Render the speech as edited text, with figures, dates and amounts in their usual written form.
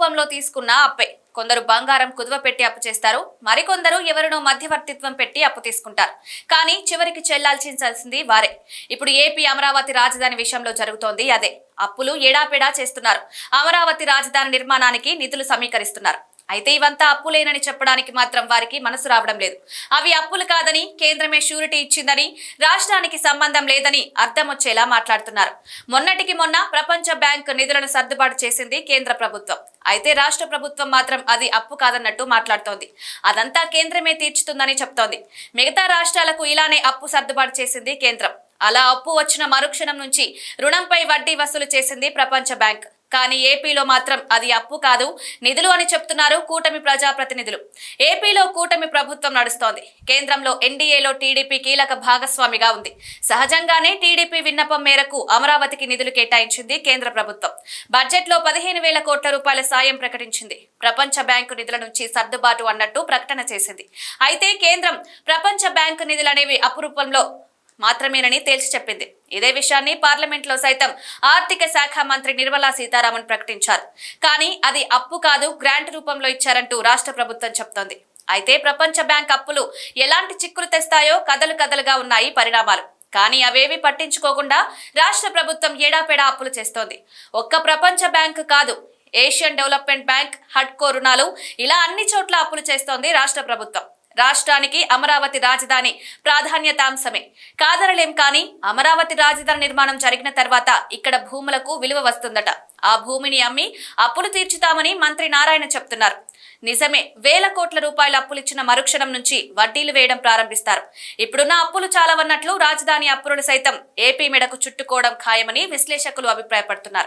రూపంలో తీసుకున్న అప్పే. కొందరు బంగారం కుదువ పెట్టి అప్పు చేస్తారు, మరికొందరు ఎవరినో మధ్యవర్తిత్వం పెట్టి అప్పు తీసుకుంటారు. కానీ చివరికి చెల్లాల్సింది వారే. ఇప్పుడు ఏపీ అమరావతి రాజధాని విషయంలో జరుగుతోంది అదే. అప్పులు ఎడాపెడా చేస్తున్నారు. అమరావతి రాజధాని నిర్మాణానికి నిధులు సమీకరిస్తున్నారు. అయితే ఇవంతా అప్పులేనని చెప్పడానికి మాత్రం వారికి మనసు రావడం లేదు. అవి అప్పులు కాదని, కేంద్రమే షూరిటీ ఇచ్చిందని, రాష్ట్రానికి సంబంధం లేదని అర్థం వచ్చేలా మాట్లాడుతున్నారు. మొన్నటికి మొన్న ప్రపంచ బ్యాంక్ నిధులను సర్దుబాటు చేసింది కేంద్ర ప్రభుత్వం. అయితే రాష్ట్ర ప్రభుత్వం మాత్రం అది అప్పు కాదన్నట్టు మాట్లాడుతోంది. అదంతా కేంద్రమే తీర్చుతుందని చెప్తోంది. మిగతా రాష్ట్రాలకు ఇలానే అప్పు సర్దుబాటు చేసింది కేంద్రం. అలా అప్పు వచ్చిన మరుక్షణం నుంచి రుణంపై వడ్డీ వసూలు చేసింది ప్రపంచ బ్యాంక్. కానీ ఏపీలో మాత్రం అది అప్పు కాదు, నిధులు అని చెప్తున్నారు కూటమి ప్రజాప్రతినిధులు. ఏపీలో కూటమి ప్రభుత్వం నడుస్తోంది. కేంద్రంలో ఎన్డీఏలో టీడీపీ కీలక భాగస్వామిగా ఉంది. సహజంగానే టీడీపీ విన్నపం మేరకు అమరావతికి నిధులు కేటాయించింది కేంద్ర ప్రభుత్వం. బడ్జెట్లో 15,000 కోట్ల రూపాయల సాయం ప్రకటించింది. ప్రపంచ బ్యాంకు నిధుల నుంచి సర్దుబాటు అన్నట్టు ప్రకటన చేసింది. అయితే కేంద్రం ప్రపంచ బ్యాంకు నిధులనేవి అప్పు రూపంలో మాత్రమేనని తేల్చి చెప్పింది. ఇదే విషయాన్ని పార్లమెంట్లో సైతం ఆర్థిక శాఖ మంత్రి నిర్మలా సీతారామన్ ప్రకటించారు. కానీ అది అప్పు కాదు, గ్రాంట్ రూపంలో ఇచ్చారంటూ రాష్ట్ర ప్రభుత్వం చెప్తోంది. అయితే ప్రపంచ బ్యాంక్ అప్పులు ఎలాంటి చిక్కులు తెస్తాయో కథలు కథలుగా ఉన్నాయి పరిణామాలు. కానీ అవేవి పట్టించుకోకుండా రాష్ట్ర ప్రభుత్వం ఏడాపెడా అప్పులు చేస్తోంది. ఒక్క ప్రపంచ బ్యాంక్ కాదు, ఏషియన్ డెవలప్మెంట్ బ్యాంక్, హడ్కో రుణాలు, ఇలా అన్ని చోట్ల అప్పులు చేస్తోంది రాష్ట్ర ప్రభుత్వం. రాష్ట్రానికి అమరావతి రాజధాని ప్రాధాన్యతాంశమే కాదనలేం. కానీ అమరావతి రాజధాని నిర్మాణం జరిగిన తర్వాత ఇక్కడ భూములకు విలువ వస్తుందట. ఆ భూమిని అమ్మి అప్పులు తీర్చుతామని మంత్రి నారాయణ చెప్తున్నారు. నిజమే, వేల కోట్ల రూపాయల అప్పులిచ్చిన మరుక్షణం నుంచి వడ్డీలు వేయడం ప్రారంభిస్తారు. ఇప్పుడున్న అప్పులు చాలవన్నట్లు రాజధాని అప్పులను సైతం ఏపీ మెడకు చుట్టుకోవడం ఖాయమని విశ్లేషకులు అభిప్రాయపడుతున్నారు.